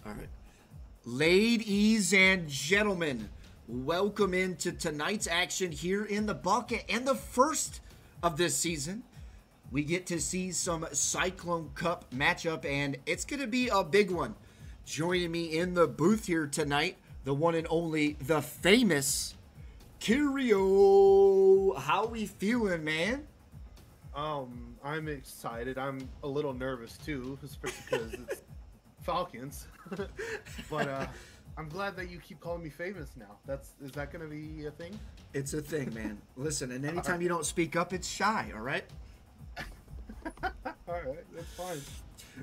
All right. Ladies and gentlemen, welcome into tonight's action here in the bucket and the first of this season. We get to see some Cyclone Cup matchup, and it's going to be a big one. Joining me in the booth here tonight, the one and only, the famous Curio. How we feeling, man? I'm excited. I'm a little nervous too, especially because it's Falcons. But I'm glad that you keep calling me famous now. Is that gonna be a thing? It's a thing, man. Listen, and anytime you don't speak up, it's shy, all right? All right, that's fine.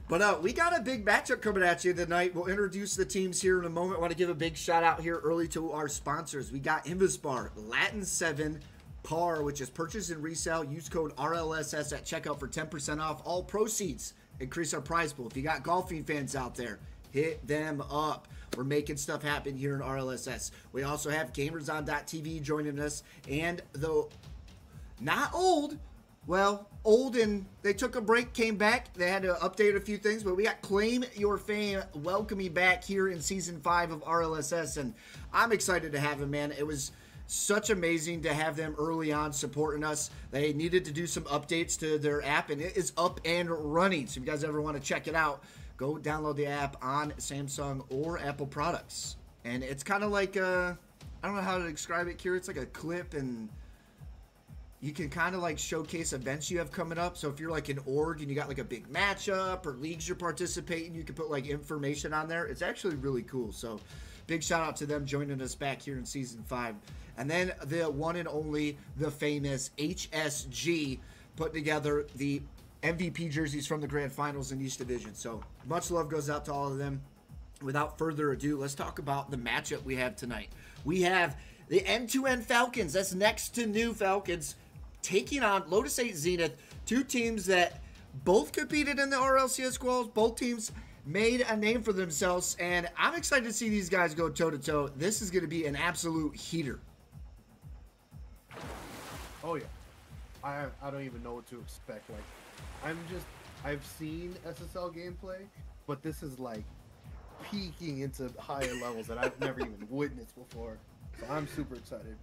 But we got a big matchup coming at you tonight. We'll introduce the teams here in a moment. I want to give a big shout out here early to our sponsors. We got Invispar, LatinSeven, Par, which is purchase and resale. Use code RLSS at checkout for 10% off. All proceeds increase our prize pool. If you got golfing fans out there, hit them up. We're making stuff happen here in RLSS. We also have GamersOn.tv joining us, and the not old, well, old and they took a break, came back. They had to update a few things, but we got Claim Your Fame welcoming back here in Season 5 of RLSS, and I'm excited to have him, man. It was such amazing to have them early on supporting us. They needed to do some updates to their app, and it is up and running. So if you guys ever want to check it out, go download the app on Samsung or Apple products. And it's kind of like, I don't know how to describe it, Kira. It's like a clip, and you can kind of like showcase events you have coming up. So if you're like an org and you got like a big matchup or leagues you're participating, you can put like information on there. It's actually really cool. So big shout out to them joining us back here in Season 5. And then the one and only, the famous HSG, putting together the MVP jerseys from the Grand Finals in each division. So much love goes out to all of them. Without further ado, let's talk about the matchup we have tonight. We have the N2N Falcons, that's next to new Falcons, taking on Lotus 8 Zenith, two teams that both competed in the RLCS Squalls. Both teams made a name for themselves, and I'm excited to see these guys go toe-to-toe. This is going to be an absolute heater. Oh yeah, I don't even know what to expect. Like, I've seen SSL gameplay, but this is like peeking into higher levels that I've never even witnessed before. So I'm super excited.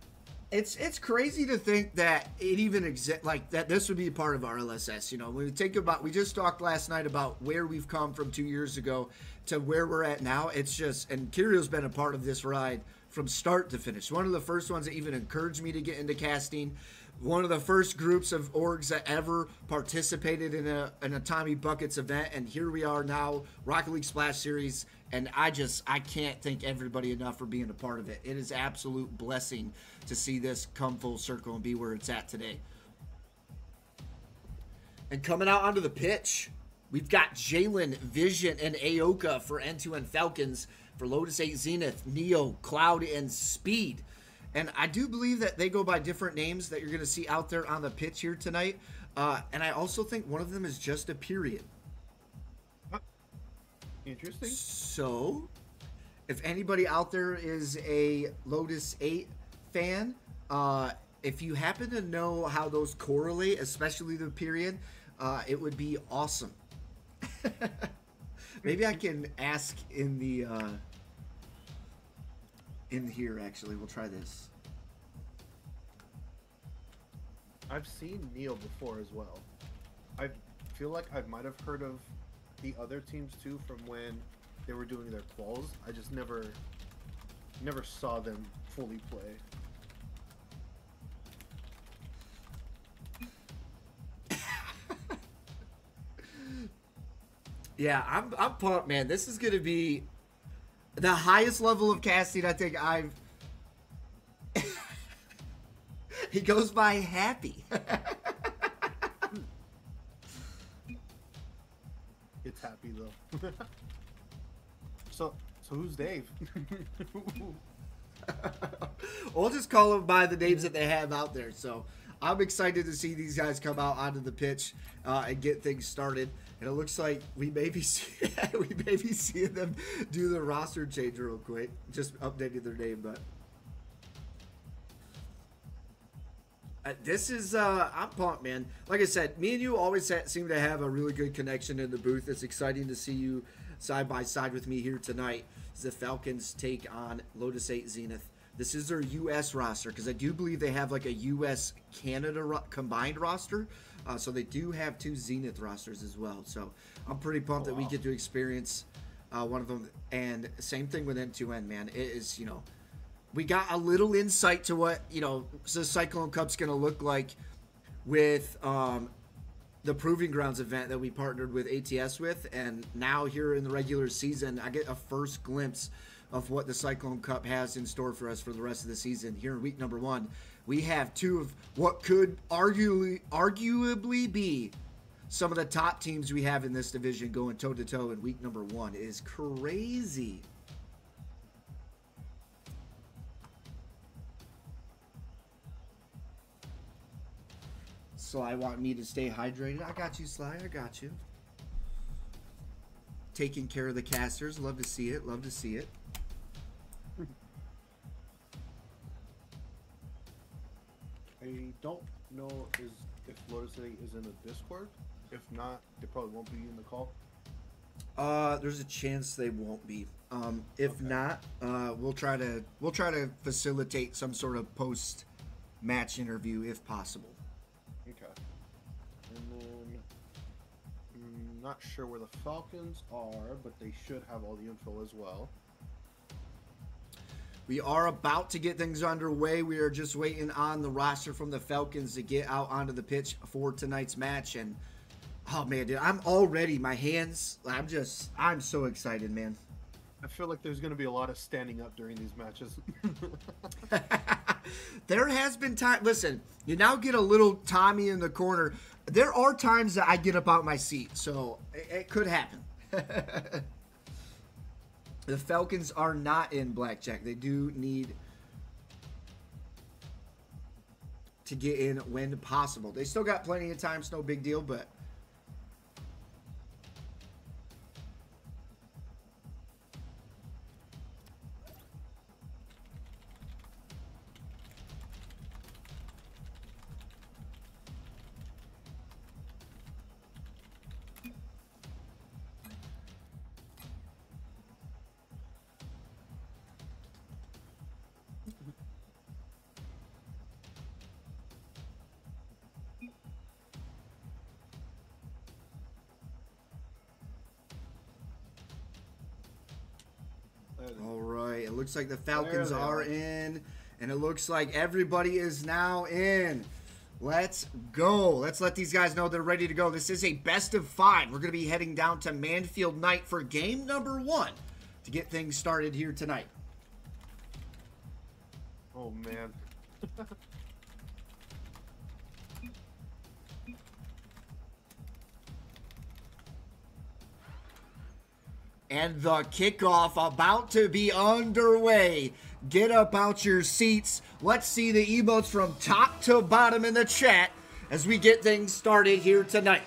It's crazy to think that it even exists, like that this would be a part of RLSS. You know, when we think about, we just talked last night about where we've come from 2 years ago to where we're at now. It's just, and Curio's been a part of this ride from start to finish. One of the first ones that even encouraged me to get into casting. One of the first groups of orgs that ever participated in a Tommy Buckets event, and here we are now, Rocket League Splash Series, and I can't thank everybody enough for being a part of it. It is absolute blessing to see this come full circle and be where it's at today. And coming out onto the pitch, we've got Jalen, Vision, and Aoka for N2N Falcons. For Lotus 8 Zenith, Neo, Cloud, and Speed. And I do believe that they go by different names that you're going to see out there on the pitch here tonight. And I also think one of them is just a period. Interesting. So, if anybody out there is a Lotus 8 fan, if you happen to know how those correlate, especially the period, it would be awesome. Maybe I can ask in the in here, actually. We'll try this. I've seen Neil before as well. I feel like I might have heard of the other teams too from when they were doing their quals. I just never saw them fully play. Yeah, I'm pumped, man. This is going to be the highest level of casting I think I've... He goes by Happy. It's Happy, though. So who's Dave? We'll just call them by the names that they have out there. So I'm excited to see these guys come out onto the pitch and get things started. And it looks like we may be seeing them do the roster change real quick. Just updating their name, but this is I'm pumped, man. Like I said, me and you always seem to have a really good connection in the booth. It's exciting to see you side by side with me here tonight as the Falcons take on Lotus 8 Zenith. This is their U.S. roster because I do believe they have like a U.S.-Canada combined roster. So they do have 2 Zenith rosters as well. So I'm pretty pumped that we get to experience one of them. And same thing with N2N, man. It is, you know, we got a little insight to what, you know, the Cyclone Cup's going to look like with the Proving Grounds event that we partnered with ATS with. And now here in the regular season, I get a first glimpse of what the Cyclone Cup has in store for us for the rest of the season. Here in week number 1, we have 2 of what could arguably be some of the top teams we have in this division going toe-to-toe in week number 1. It is crazy. Sly want me to stay hydrated. I got you, Sly. I got you. Taking care of the casters. Love to see it. Love to see it. I don't know if Lotus 8 is in the Discord. If not, they probably won't be in the call. There's a chance they won't be. If not, we'll try to facilitate some sort of post match interview if possible. Okay. And then I'm not sure where the Falcons are, but they should have all the info as well. We are about to get things underway. We are just waiting on the roster from the Falcons to get out onto the pitch for tonight's match. And, oh, man, dude, I'm already, my hands, I'm so excited, man. I feel like there's going to be a lot of standing up during these matches. There has been time. Listen, you now get a little Tommy in the corner. There are times that I get up out my seat, so it could happen. The Falcons are not in blackjack. They do need to get in when possible. They still got plenty of time. It's no big deal, but all right, it looks like the Falcons are in, and it looks like everybody is now in. Let's go. Let's let these guys know they're ready to go. This is a best of 5. We're going to be heading down to Manfield Night for game number 1 to get things started here tonight. Oh, man. And the kickoff about to be underway. Get up out your seats. Let's see the emotes from top to bottom in the chat as we get things started here tonight.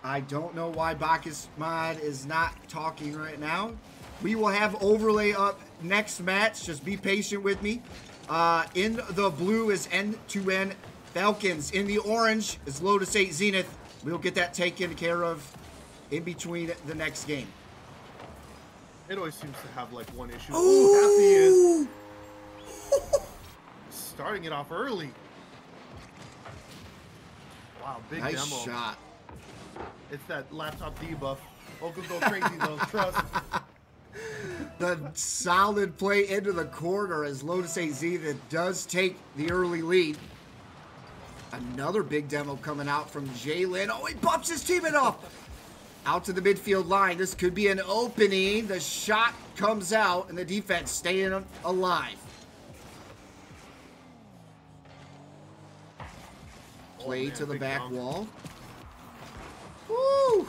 I don't know why Bacchus Mod is not talking right now. We will have overlay up next match. Just be patient with me. In the blue is N2N Falcons. In the orange is Lotus 8 Zenith. We'll get that taken care of in between the next game. It always seems to have like one issue. Oh, happy is starting it off early. Wow, big nice demo. Shot. It's that laptop debuff. Oh, could go crazy though. Trust. The solid play into the corner as Lotus AZ that does take the early lead. Another big demo coming out from Jalen. Oh, he bumps his teammate off. Out to the midfield line. This could be an opening. The shot comes out, and the defense staying alive. Play to the back wall. Woo!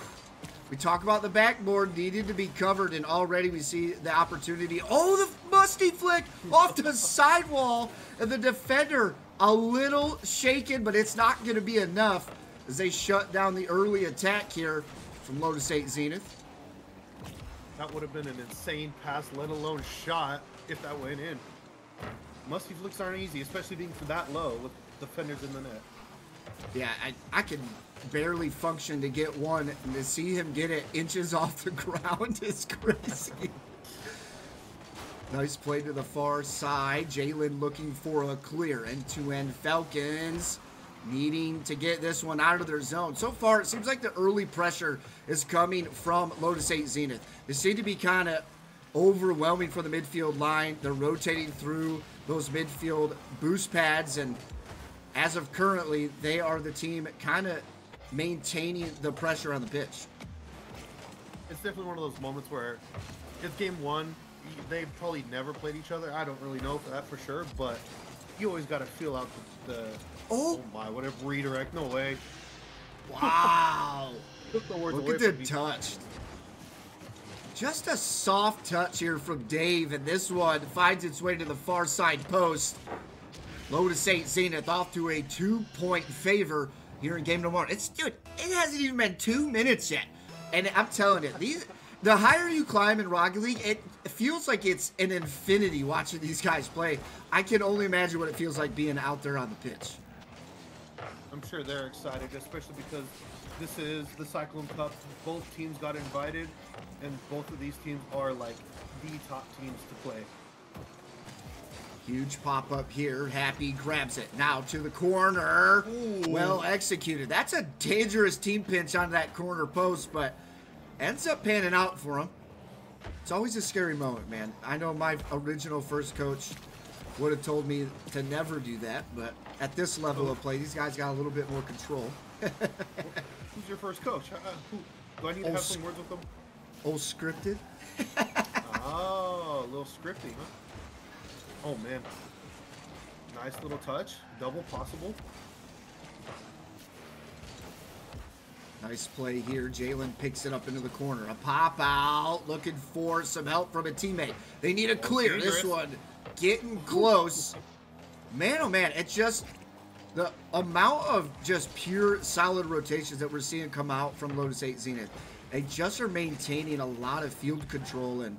We talk about the backboard needed to be covered, and already we see the opportunity. Oh, the musty flick off to the sidewall, and the defender a little shaken, but it's not going to be enough as they shut down the early attack here from Lotus 8 Zenith. That would have been an insane pass, let alone shot, if that went in. Musty flicks aren't easy, especially being that low with defenders in the net. Yeah, I can barely function to get one, and to see him get it inches off the ground is crazy. Nice play to the far side. Jalen looking for a clear. N2N Falcons needing to get this one out of their zone. So far, it seems like the early pressure is coming from Lotus 8 Zenith. They seem to be kind of overwhelming for the midfield line. They're rotating through those midfield boost pads, and as of currently, they are the team kind of maintaining the pressure on the pitch. It's definitely one of those moments where it's game one. They've probably never played each other. I don't really know that for sure, but you always got to feel out the oh my, what a redirect. No way. Wow. Took the words Look away at the from me. touch. Just a soft touch here from Dave, and this one finds its way to the far side post. Lotus 8 Zenith off to a 2-point favor here in game number 1. Dude, it hasn't even been 2 minutes yet. And I'm telling you, the higher you climb in Rocket League, it feels like it's an infinity watching these guys play. I can only imagine what it feels like being out there on the pitch. I'm sure they're excited, especially because this is the Cyclone Cup. Both teams got invited, and both of these teams are like the top teams to play. Huge pop-up here. Happy grabs it. Now to the corner. Ooh. Well executed. That's a dangerous team pinch on that corner post, but ends up panning out for him. It's always a scary moment, man. I know my original first coach would have told me to never do that, but at this level of play, these guys got a little bit more control. Who's your first coach? Do I need to have some words with them? Old scripted. Oh, a little scripting, huh? Oh, man. Nice little touch. Double possible. Nice play here. Jalen picks it up into the corner. A pop out. Looking for some help from a teammate. They need a clear. This one getting close. Man, oh man. It's just the amount of just pure solid rotations that we're seeing come out from Lotus 8 Zenith. They just are maintaining a lot of field control, and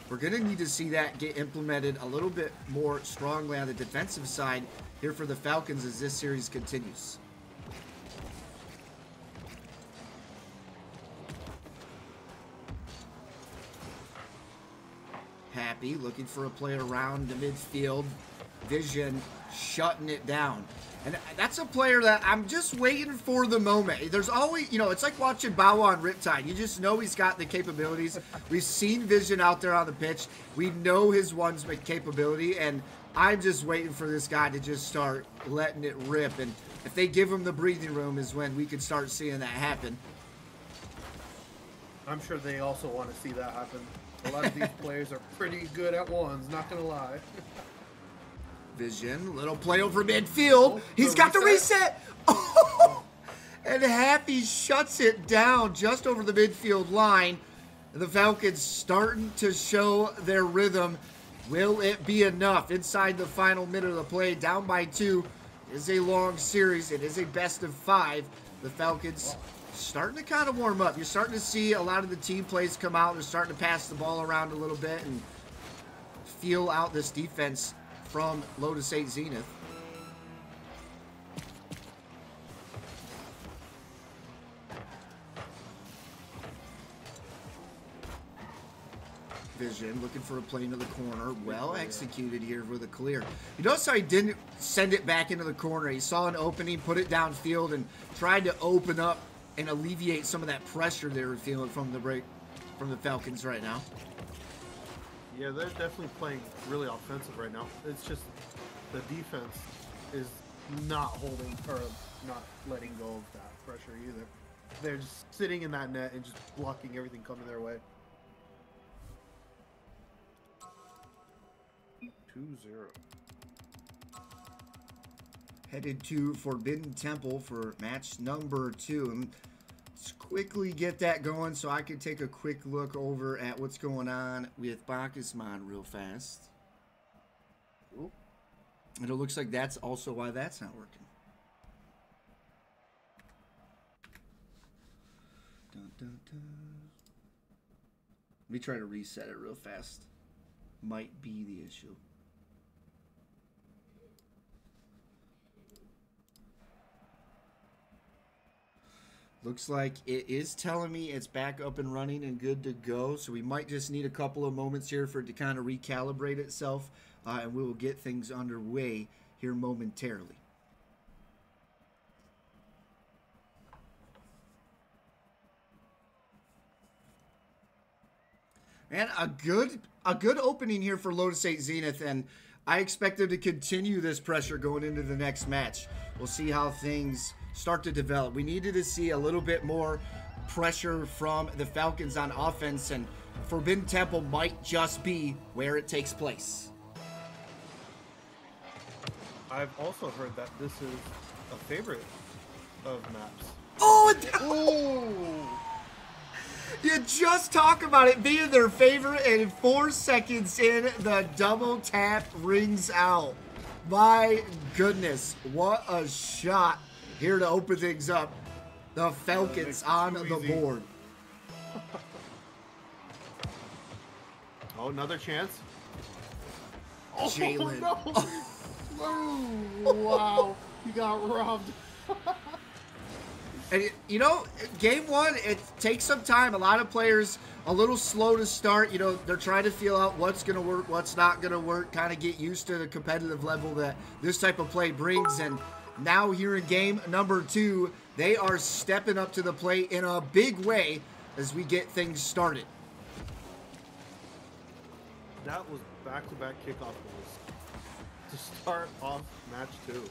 we're going to need to see that get implemented a little bit more strongly on the defensive side here for the Falcons as this series continues. Happy looking for a play around the midfield. Vision shutting it down. And that's a player that I'm just waiting for the moment. There's always, you know, it's like watching Bow on Riptide. You just know he's got the capabilities. We've seen Vision out there on the pitch. We know his one's capability, and I'm just waiting for this guy to just start letting it rip. And if they give him the breathing room is when we can start seeing that happen. I'm sure they also want to see that happen. A lot of these players are pretty good at ones, not going to lie. Vision, little play over midfield. He's got the reset. Oh, and Happy shuts it down just over the midfield line. The Falcons starting to show their rhythm. Will it be enough inside the final minute of the play? Down by 2. It is a long series. It is a best of 5. The Falcons starting to kind of warm up. You're starting to see a lot of the team plays come out. They're starting to pass the ball around a little bit and feel out this defense from Lotus 8 Zenith. Vision looking for a play into the corner. Well executed here for the clear. You notice how he didn't send it back into the corner. He saw an opening, put it downfield, and tried to open up and alleviate some of that pressure they were feeling from the break from the Falcons right now. Yeah, they're definitely playing really offensive right now. It's just the defense is not holding or not letting go of that pressure either. They're just sitting in that net and just blocking everything coming their way. 2-0. Headed to Forbidden Temple for match number 2. And let's quickly get that going so I can take a quick look over at what's going on with Bacchusmon real fast. Ooh. And it looks like that's also why that's not working. Dun, dun, dun. Let me try to reset it real fast. Might be the issue. Looks like it is telling me it's back up and running and good to go. So we might just need a couple of moments here for it to kind of recalibrate itself. And we will get things underway here momentarily. And a good opening here for Lotus 8 Zenith, and I expect them to continue this pressure going into the next match. We'll see how things start to develop. We needed to see a little bit more pressure from the Falcons on offense, and Forbidden Temple might just be where it takes place. I've also heard that this is a favorite of maps. Oh! You just talk about it being their favorite, and 4 seconds in, the double tap rings out. My goodness, what a shot here to open things up. The Falcons on the board. Oh, another chance. Oh, Jalen. no. Oh, wow. He got robbed. And, you know, game one, it takes some time. A lot of players a little slow to start. You know, they're trying to feel out what's going to work, what's not going to work, kind of get used to the competitive level that this type of play brings. And now here in game number 2, they are stepping up to the plate in a big way as we get things started. That was back-to-back kickoff goals to start off match 2.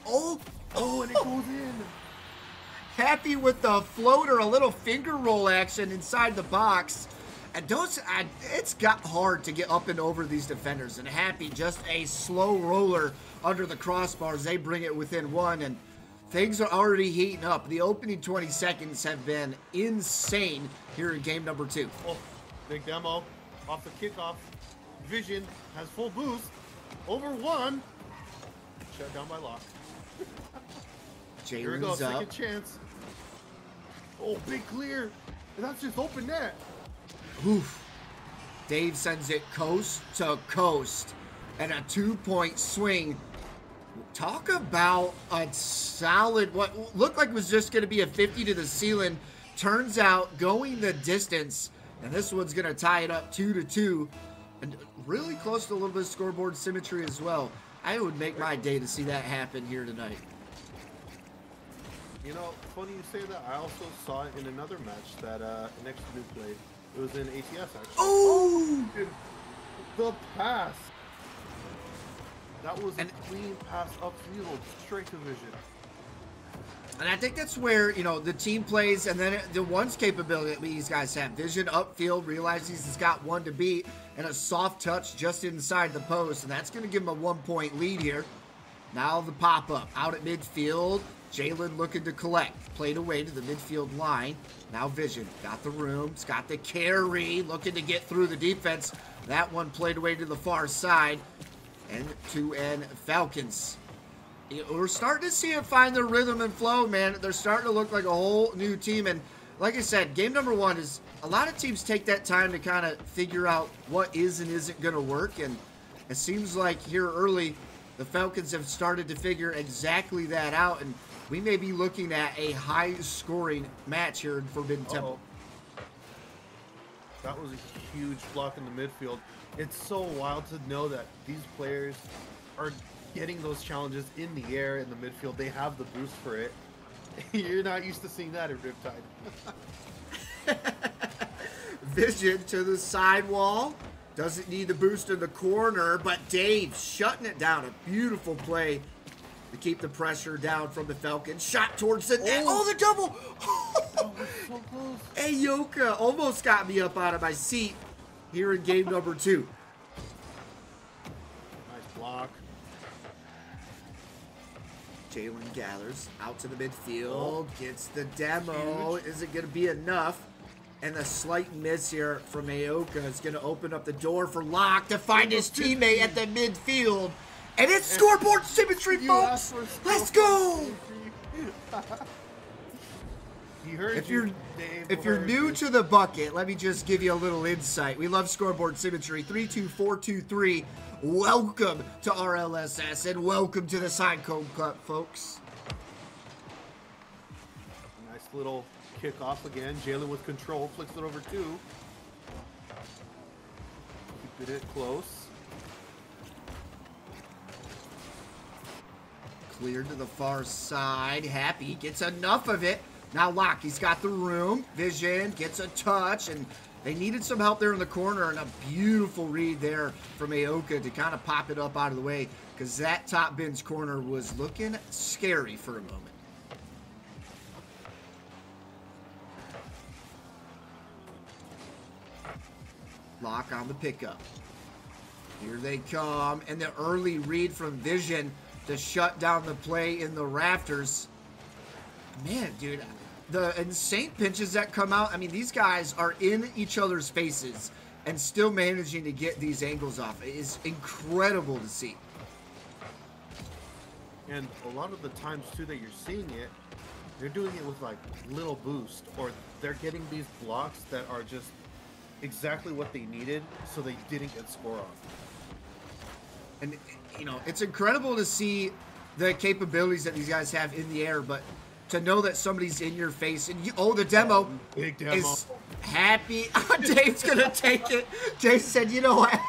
Oh, and it goes in. Happy with the floater, a little finger roll action inside the box. And it's got hard to get up and over these defenders. And Happy, just a slow roller under the crossbars. They bring it within 1, and things are already heating up. The opening 20 seconds have been insane here in game number 2. Oh, big demo off the kickoff. Vision has full boost. Over 1. Shut down by Lock. Here we go, Jalen's up. second chance. Oh, big clear. And that's just open net. Oof. Dave sends it coast to coast. And a 2-point swing. Talk about a solid, what looked like was just going to be a 50 to the ceiling. Turns out going the distance. And this one's going to tie it up 2-2. And really close to a little bit of scoreboard symmetry as well. I would make my day to see that happen here tonight. You know, funny you say that. I also saw it in another match that N2N played. It was in ATS, actually. Oh! The pass. That was a clean pass upfield, straight to Vision. And I think that's where, you know, the team plays, and then the one's capability that these guys have. Vision upfield, realizes he's got one to beat, and a soft touch just inside the post, and that's going to give him a 1-point lead here. Now the pop-up out at midfield. Jalen looking to collect. Played away to the midfield line. Now Vision got the room. He's got the carry. Looking to get through the defense. That one played away to the far side. N2N Falcons. We're starting to see it find their rhythm and flow, man. They're starting to look like a whole new team. And like I said, game number 1 is a lot of teams take that time to kind of figure out what is and isn't going to work. And it seems like here early, the Falcons have started to figure exactly that out. And we may be looking at a high-scoring match here in Forbidden Temple. That was a huge block in the midfield. It's so wild to know that these players are getting those challenges in the air in the midfield. They have the boost for it. You're not used to seeing that in Riptide. Vision to the sidewall. Doesn't need the boost in the corner, but Dave shutting it down. A beautiful play to keep the pressure down from the Falcons. Shot towards the net. Oh, the double. That was so close. Ayoka almost got me up out of my seat here in game number 2. Nice block. Jalen gathers out to the midfield. Gets the demo. Is it going to be enough? And a slight miss here from Ayoka is going to open up the door for Locke to find his teammate at the midfield. And it's scoreboard symmetry, folks. Let's go. If you're new to the bucket, let me just give you a little insight. We love scoreboard symmetry. 32423. Welcome to RLSS and welcome to the Cyclone Club, folks. Nice little kickoff again. Jalen with control, flicks it over 2. Keeping it close. Cleared to the far side. Happy gets enough of it. Now Locke, he's got the room. Vision gets a touch, and they needed some help there in the corner, and a beautiful read there from Aoka to kind of pop it up out of the way, because that top bin's corner was looking scary for a moment. Locke on the pickup. Here they come, and the early read from Vision to shut down the play in the rafters. Man, dude, the insane pinches that come out. I mean, these guys are in each other's faces and still managing to get these angles off. It is incredible to see. And a lot of the times, too, that you're seeing it, they're doing it with, like, little boost, or they're getting these blocks that are just exactly what they needed, so they didn't get score on. And, you know, it's incredible to see the capabilities that these guys have in the air, but to know that somebody's in your face, and the demo, big demo is happy. Dave's going to take it. Dave said, you know what?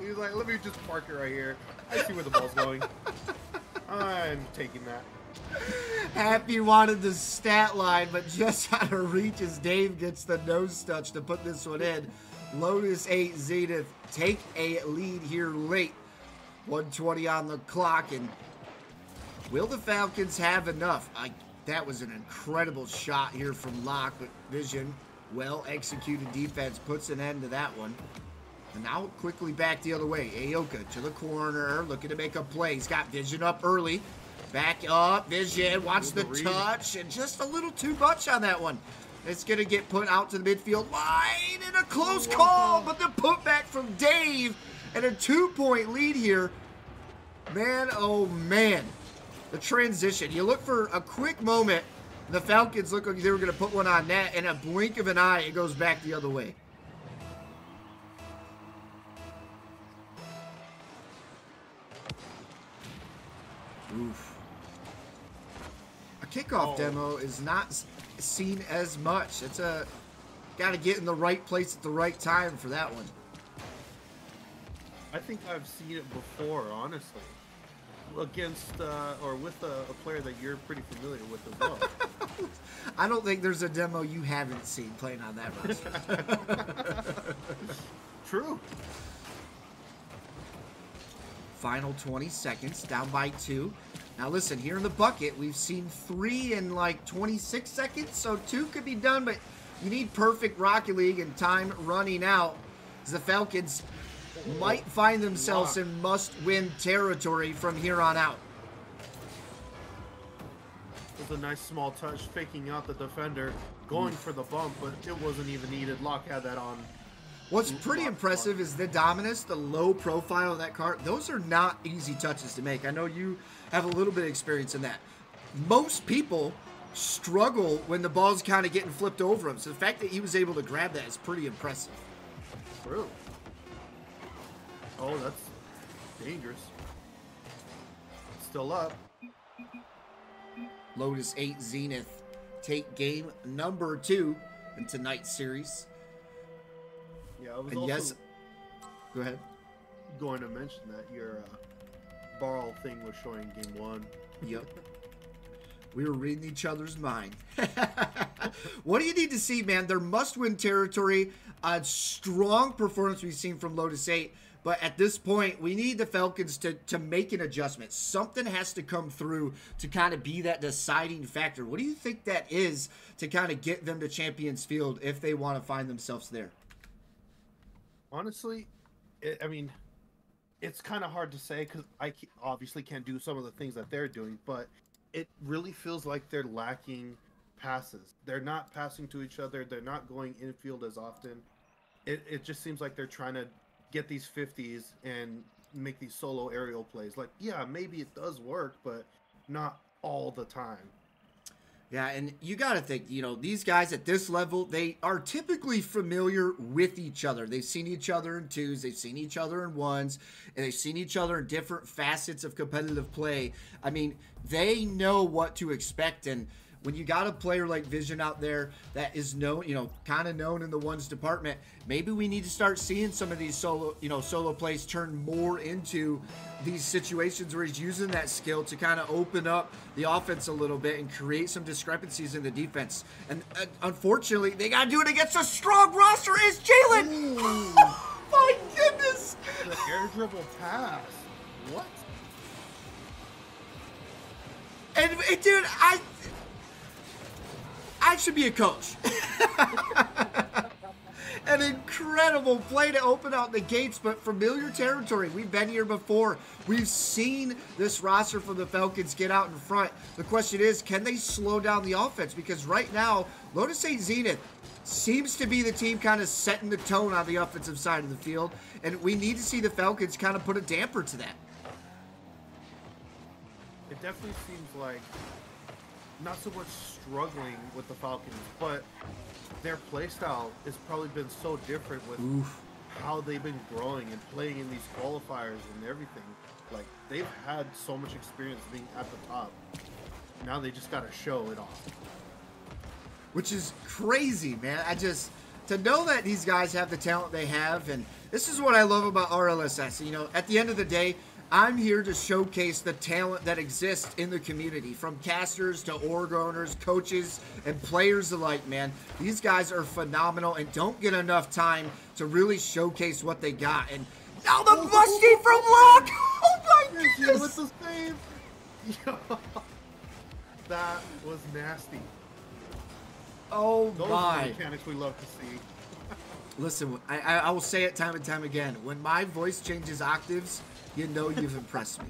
He was like, let me just park it right here. I see where the ball's going. I'm taking that. Happy wanted the stat line, but just out of reach as Dave gets the nose touch to put this one in. Lotus 8, Zenith take a lead here late. 1:20 on the clock, and will the Falcons have enough? That was an incredible shot here from Locke, but Vision, well-executed defense, puts an end to that one. And now quickly back the other way. Aoka to the corner, looking to make a play. He's got Vision up early. Back up, Vision, watch the touch, and just a little too much on that one. It's going to get put out to the midfield line, and a close call, but the putback from Dave, and a 2-point lead here. Man, oh man. The transition. You look for a quick moment, the Falcons look like they were going to put one on net, and a blink of an eye, it goes back the other way. Oof. A kickoff demo is not seen as much. It's got to get in the right place at the right time for that one. I think I've seen it before, honestly, against or with a player that you're pretty familiar with as well. I don't think there's a demo you haven't seen playing on that roster. True. Final 20 seconds, down by 2. Now listen, here in the bucket, we've seen 3 in like 26 seconds, so 2 could be done, but you need perfect Rocket League and time running out, as the Falcons might find themselves in must-win territory from here on out. It was a nice small touch, faking out the defender, going for the bump, but it wasn't even needed. Locke had that on. What's pretty impressive is the dominance, the low profile of that card. Those are not easy touches to make. I know you have a little bit of experience in that. Most people struggle when the ball's kind of getting flipped over him. So the fact that he was able to grab that is pretty impressive. True. Oh, that's dangerous. Still up. Lotus 8, Zenith take game number 2 in tonight's series. Yeah, I was and also yes, go ahead. Going to mention that your Barl thing was showing game 1. Yep. We were reading each other's mind. What do you need to see, man? Their must-win territory, a strong performance we've seen from Lotus 8, but at this point, we need the Falcons to make an adjustment. Something has to come through to kind of be that deciding factor. What do you think that is to kind of get them to Champions Field if they want to find themselves there? Honestly, I mean, it's kind of hard to say because I obviously can't do some of the things that they're doing, but it really feels like they're lacking passes. They're not passing to each other. They're not going infield as often. It just seems like they're trying to get these 50s and make these solo aerial plays. Like, yeah, maybe it does work, but not all the time. Yeah, and you got to think, you know, these guys at this level, they are typically familiar with each other. They've seen each other in twos, they've seen each other in ones, and they've seen each other in different facets of competitive play. I mean, they know what to expect, and when you got a player like Vision out there that is known, you know, kind of known in the ones department, maybe we need to start seeing some of these solo plays turn more into these situations where he's using that skill to kind of open up the offense a little bit and create some discrepancies in the defense. And unfortunately, they got to do it against a strong roster is Jalen. Oh, my goodness. The air dribble pass. What? And dude, I should be a coach. An incredible play to open out the gates, but familiar territory. We've been here before. We've seen this roster from the Falcons get out in front. The question is, can they slow down the offense? Because right now, Lotus Zenith seems to be the team kind of setting the tone on the offensive side of the field, and we need to see the Falcons kind of put a damper to that. It definitely seems like not so much struggling with the Falcons, but their playstyle has probably been so different with how they've been growing and playing in these qualifiers and everything. Like, they've had so much experience being at the top. Now they just got to show it off. Which is crazy, man. To know that these guys have the talent they have, and this is what I love about RLSS. You know, at the end of the day, I'm here to showcase the talent that exists in the community, from casters to org owners, coaches, and players alike, man. These guys are phenomenal and don't get enough time to really showcase what they got. And now the busty from Locke! Oh my goodness! With the save! That was nasty. Oh Those my. are the mechanics we love to see. Listen, I will say it time and time again. When my voice changes octaves, you know you've impressed me.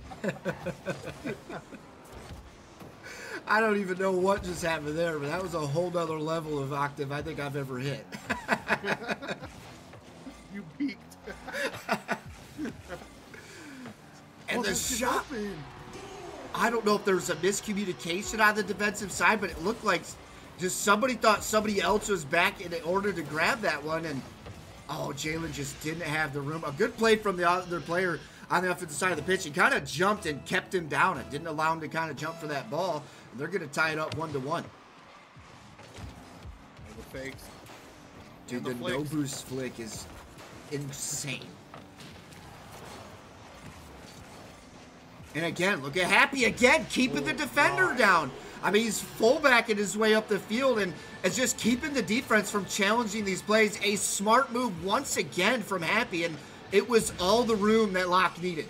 I don't even know what just happened there, but that was a whole nother level of octave I think I've ever hit. You peaked. And the shot, I don't know if there was a miscommunication on the defensive side, but it looked like just somebody thought somebody else was back in order to grab that one, and oh, Jalen just didn't have the room. A good play from the other player on the offensive side of the pitch. He kind of jumped and kept him down. It didn't allow him to kind of jump for that ball. They're going to tie it up 1-1. The fakes. Dude, the no boost flick is insane. And again, look at Happy again, keeping the defender down. I mean, he's fullbacking his way up the field and is just keeping the defense from challenging these plays. A smart move once again from Happy, and it was all the room that Locke needed.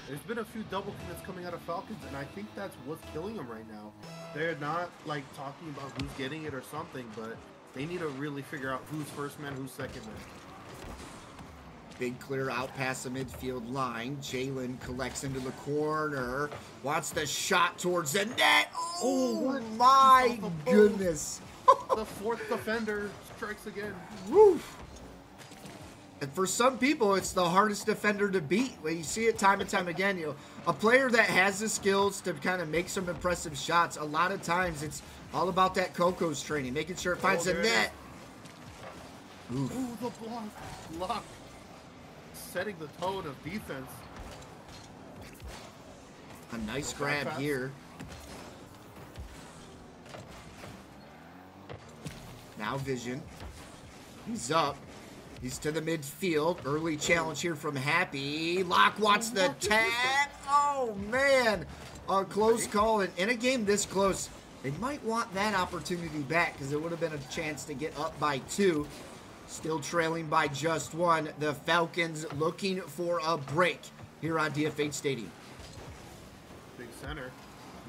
There's been a few double commits coming out of Falcons, and I think that's what's killing them right now. They're not, like, talking about who's getting it or something, but they need to really figure out who's first man, who's second man. Big clear out past the midfield line. Jalen collects into the corner. Wants the shot towards the net. Oh, my goodness. The fourth defender strikes again. Woof. And for some people, it's the hardest defender to beat. When you see it time and time again, you know, a player that has the skills to kind of make some impressive shots, a lot of times it's all about that Coco's training, making sure it finds the net. Ooh, the block. Setting the tone of defense. A nice grab here. Now Vision. He's up. He's to the midfield. Early challenge here from Happy. Locke wants the tag. Oh, man. A close call. And in a game this close, they might want that opportunity back because it would have been a chance to get up by 2. Still trailing by just 1. The Falcons looking for a break here on DF8 Stadium. Big center.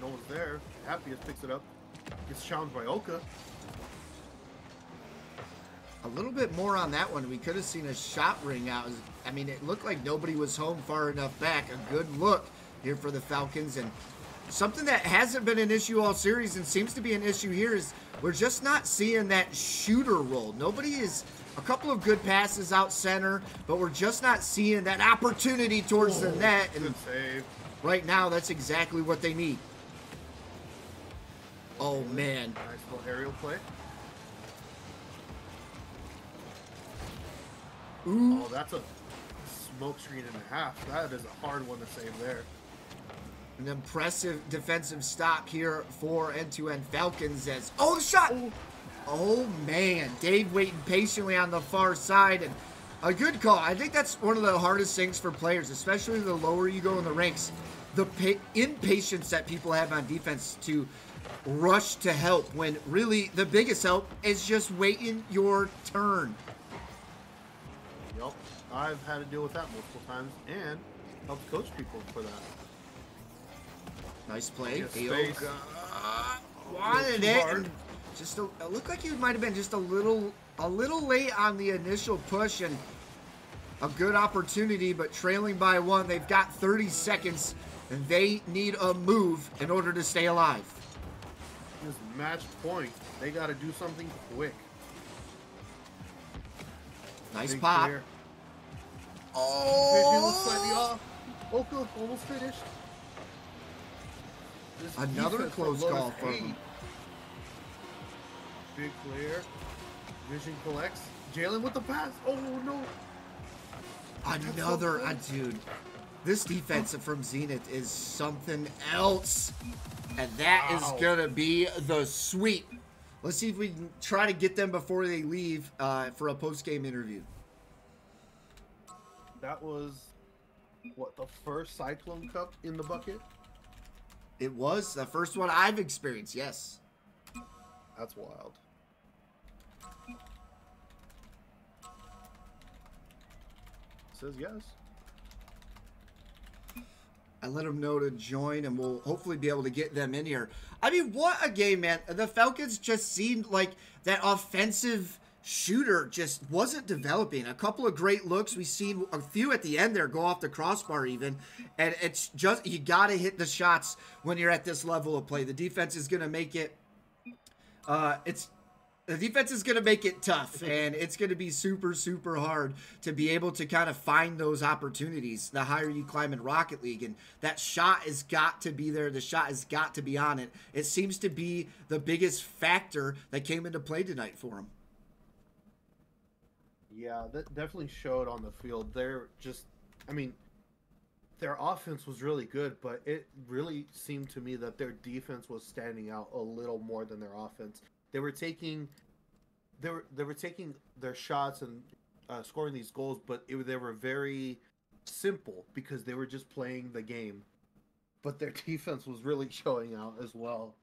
No one's there. Happiest picks it up. Gets challenged by Oka. A little bit more on that one. We could have seen a shot ring out. I mean, it looked like nobody was home far enough back. A good look here for the Falcons. And something that hasn't been an issue all series and seems to be an issue here is we're just not seeing that shooter role. Nobody is... A couple of good passes out center, but we're just not seeing that opportunity towards the net. And good save. Right now, that's exactly what they need. Oh, man. Nice little aerial play. Ooh. Oh, that's a smoke screen and a half. That is a hard one to save there. An impressive defensive stop here for N2N Falcons as... Oh, the shot! Oh, man. Dave waiting patiently on the far side, and a good call. I think that's one of the hardest things for players, especially the lower you go in the ranks. The impatience that people have on defense to rush to help when really the biggest help is just waiting your turn. Yep. I've had to deal with that multiple times and helped coach people for that. Nice play. Space. Wanted it. And just it looked like he might have been just a little late on the initial push, and a good opportunity, but trailing by 1. They've got 30 seconds, and they need a move in order to stay alive. This match point. They got to do something quick. Nice Big pop. clear. Oh! Vision was slightly off. Oh, good. Almost finished. This Another close call from him. Big clear. Vision collects. Jalen with the pass. Oh, no. Another, dude. This defense from Zenith is something else. And that is going to be the sweep. Let's see if we can try to get them before they leave for a post-game interview. That was, what, the first Cyclone Cup in the bucket? It was the first one I've experienced, yes. That's wild. Says yes. I let them know to join, and we'll hopefully be able to get them in here. I mean, what a game, man. The Falcons just seemed like that offensive shooter just wasn't developing. A couple of great looks. We've seen a few at the end there go off the crossbar even. And it's just, you got to hit the shots when you're at this level of play. The defense is going to make it, the defense is going to make it tough, and it's going to be super, super hard to be able to kind of find those opportunities the higher you climb in Rocket League. And that shot has got to be there. The shot has got to be on it. It seems to be the biggest factor that came into play tonight for him. Yeah, that definitely showed on the field. They're just, I mean, their offense was really good, but it really seemed to me that their defense was standing out a little more than their offense. They were taking their shots and scoring these goals, but they were very simple because they were just playing the game. But their defense was really showing out as well.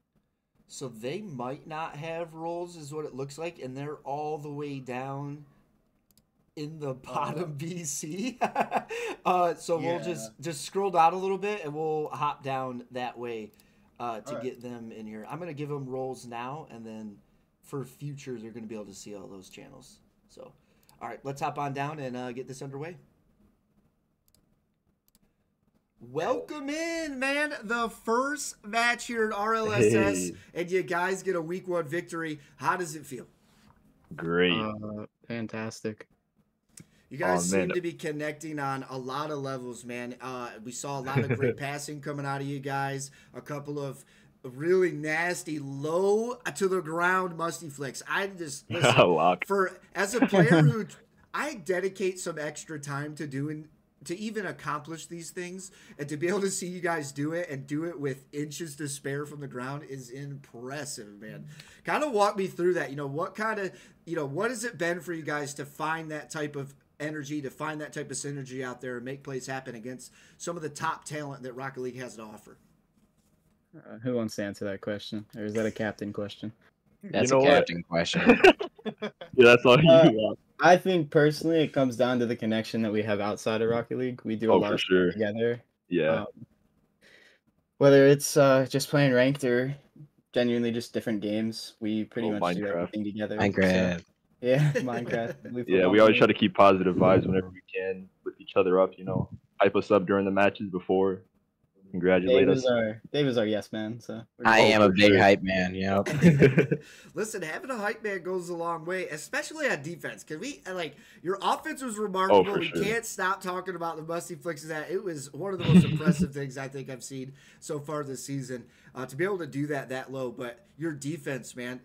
So they might not have rolls, is what it looks like, and they're all the way down in the bottom BC. So we'll just scroll down a little bit, and we'll hop down that way to get them in here. I'm going to give them roles now, and then for future, they're going to be able to see all those channels. So, all right, let's hop on down and get this underway. Welcome in, man. The first match here at RLSS, and you guys get a week 1 victory. How does it feel? Great. Fantastic. You guys seem to be connecting on a lot of levels, man. We saw a lot of great passing coming out of you guys. A couple of really nasty, low to the ground musty flicks. I just listen, as a player who I dedicate some extra time to even accomplish these things, and to be able to see you guys do it and do it with inches to spare from the ground is impressive, man. Kind of walk me through that. What has it been for you guys to find that type of energy, to find that type of synergy out there and make plays happen against some of the top talent that Rocket League has to offer? Who wants to answer that question? Or is that a captain question? That's a captain question. Yeah, that's all you want. I think personally it comes down to the connection that we have outside of Rocket League. We do a lot of stuff together. Yeah. Whether it's just playing ranked or genuinely just different games, we pretty much do everything together. Minecraft. So, yeah, Minecraft. We always try to keep positive vibes whenever we can with each other up, hype us up during the matches before. Congratulate us. Dave is our yes man. So I am a big hype man. Yeah. Listen, having a hype man goes a long way, especially on defense. Cause your offense was remarkable. We can't stop talking about the musty flicks of that. It was one of the most impressive things I think I've seen so far this season. To be able to do that low, but your defense, man,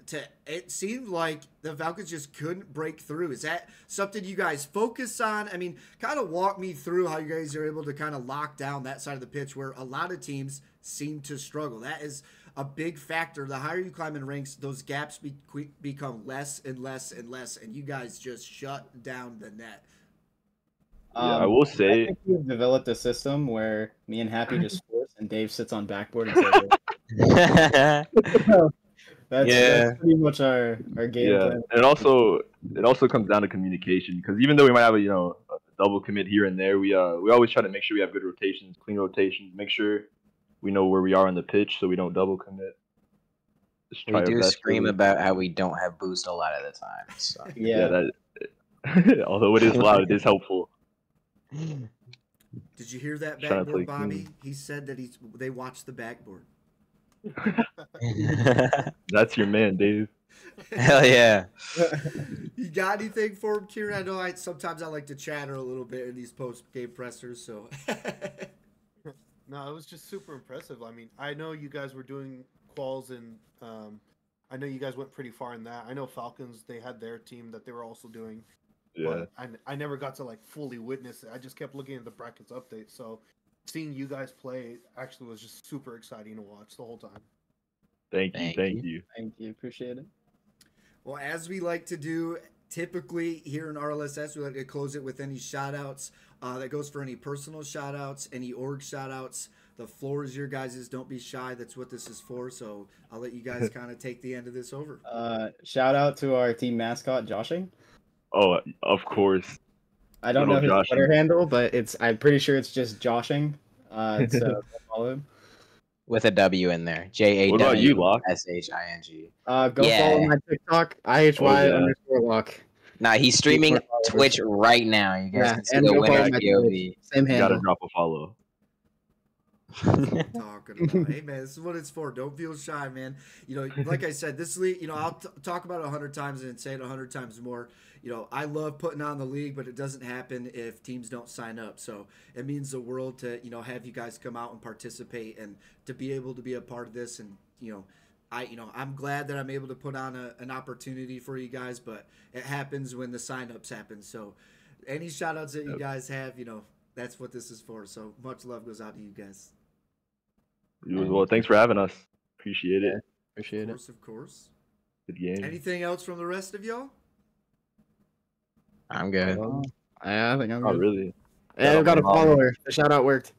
it seemed like the Falcons just couldn't break through. Is that something you guys focus on? I mean, kind of walk me through how you guys are able to kind of lock down that side of the pitch where a lot of teams seem to struggle. That is a big factor. The higher you climb in ranks, those gaps become less and less and less, and you guys just shut down the net. Yeah, I will say, I think we've developed a system where me and Happy just force, and Dave sits on backboard and says, that's pretty much our game plan. And it also comes down to communication, because even though we might have a double commit here and there, we always try to make sure we have good rotations, clean rotations, make sure we know where we are on the pitch so we don't double commit. We do scream about how we don't have boost a lot of the time. So. Although it is loud, it is helpful. Did you hear that backboard, Bobby? He said that they watched the backboard. That's your man, Dave. Hell yeah. You got anything for him, Kieran? I know sometimes I like to chatter a little bit in these post-game pressers, so. No, it was just super impressive. I mean, I know you guys were doing quals, and I know you guys went pretty far in that. I know Falcons, they had their team that they were also doing. Yeah. But I never got to fully witness it. I just kept looking at the brackets update. So seeing you guys play actually was just super exciting to watch the whole time. Thank you. Appreciate it. Well, as we like to do typically here in RLSS, we like to close it with any shout outs. That goes for any personal shout outs, any org shout outs. The floor is your guys'. Don't be shy. That's what this is for. So I'll let you guys kind of take the end of this over. Shout out to our team mascot, Joshing. Oh, of course. I don't know his Twitter handle, but I'm pretty sure it's just Joshing. So follow him. With a W in there. JAWSHING. What about you, Locke? Go follow my TikTok, IHY_Locke. Nah, he's streaming Twitch right now. You guys can see the winner POV. Same handle. Gotta drop a follow. Talking about. Hey man, this is what it's for. Don't feel shy, man. Like I said, this league, I'll talk about it 100 times and say it 100 times more. I love putting on the league, but it doesn't happen if teams don't sign up. So it means the world to have you guys come out and participate and to be able to be a part of this. And I'm glad that I'm able to put on an opportunity for you guys, but it happens when the sign-ups happen. So any shout-outs that you guys have, that's what this is for. So much love goes out to you guys. You as well. Thanks for having us. Appreciate it. Appreciate it. Of course. Good game. Anything else from the rest of y'all? I'm good. I think I'm good. Oh, really? Yeah, I've got a follower. The shout out worked.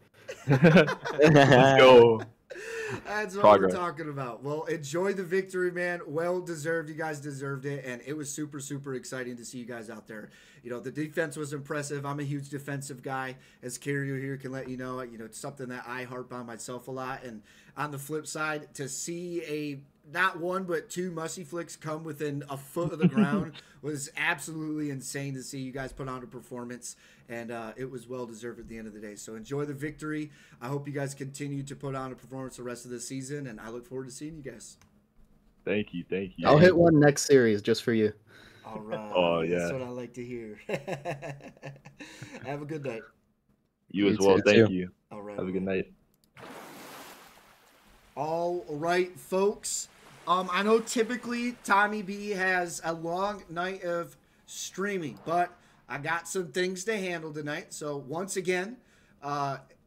Let's go. That's what we're talking about. Well, enjoy the victory, man. Well deserved. You guys deserved it. And it was super, super exciting to see you guys out there. The defense was impressive. I'm a huge defensive guy. As Curio here can let you know, it's something that I harp on myself a lot. And on the flip side, to see not one, but two musty flicks come within a foot of the ground was absolutely insane to see you guys put on a performance. And it was well-deserved at the end of the day. So enjoy the victory. I hope you guys continue to put on a performance the rest of the season, and I look forward to seeing you guys. Thank you. I'll hit one next series just for you. All right. Oh, yeah. That's what I like to hear. Have a good night. You as well. Thank you. All right. Have a good night. All right, folks. I know typically Tommy B has a long night of streaming, but I got some things to handle tonight. So once again,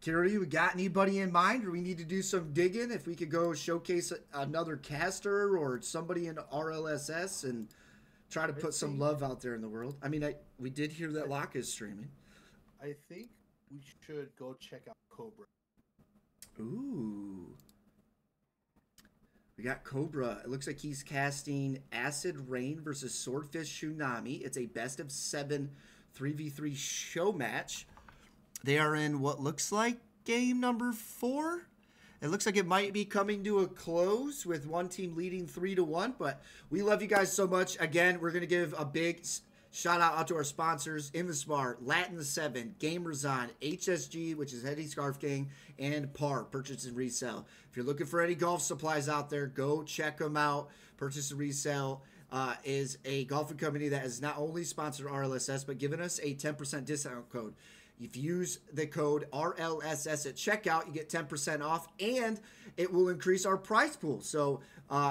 Curio, we got anybody in mind, or we need to do some digging? If we could go showcase another caster or somebody in RLSS and try to put some love out there in the world. I mean, we did hear that Locke is streaming. I think we should go check out Cobra. Ooh. We got Cobra. It looks like he's casting Acid Rain versus Swordfish Tsunami. It's a best of 7 3v3 show match. They are in what looks like game number 4. It looks like it might be coming to a close with one team leading 3-1, but we love you guys so much. Again, we're going to give a big Shout out to our sponsors, Invispar, LatinSeven, GamersOn, HSG, which is Heady Scarf Gang, and Par, Purchase and Resell. If you're looking for any golf supplies out there, go check them out. Purchase and Resell is a golfing company that has not only sponsored RLSS, but given us a 10% discount code. If you use the code RLSS at checkout, you get 10% off, and it will increase our prize pool. So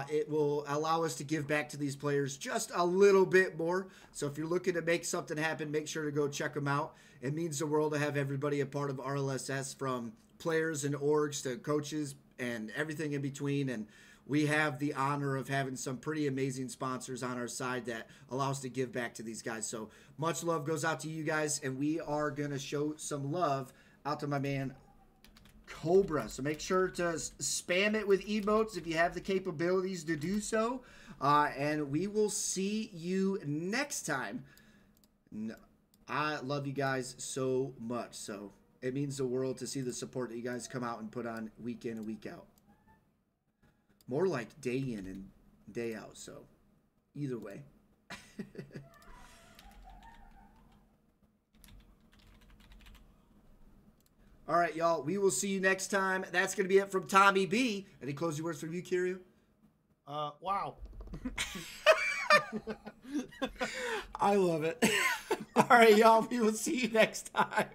it will allow us to give back to these players just a little bit more. So if you're looking to make something happen, make sure to go check them out. It means the world to have everybody a part of RLSS, from players and orgs to coaches and everything in between. And we have the honor of having some pretty amazing sponsors on our side that allow us to give back to these guys. So much love goes out to you guys, and we are going to show some love out to my man Cobra. So make sure to spam it with emotes if you have the capabilities to do so. And we will see you next time. I love you guys so much. So it means the world to see the support that you guys come out and put on week in and week out. More like day in and day out. So either way. All right, y'all. We will see you next time. That's going to be it from Tommy B. Any closing words from you, Curio? Wow. I love it. All right, y'all. We will see you next time.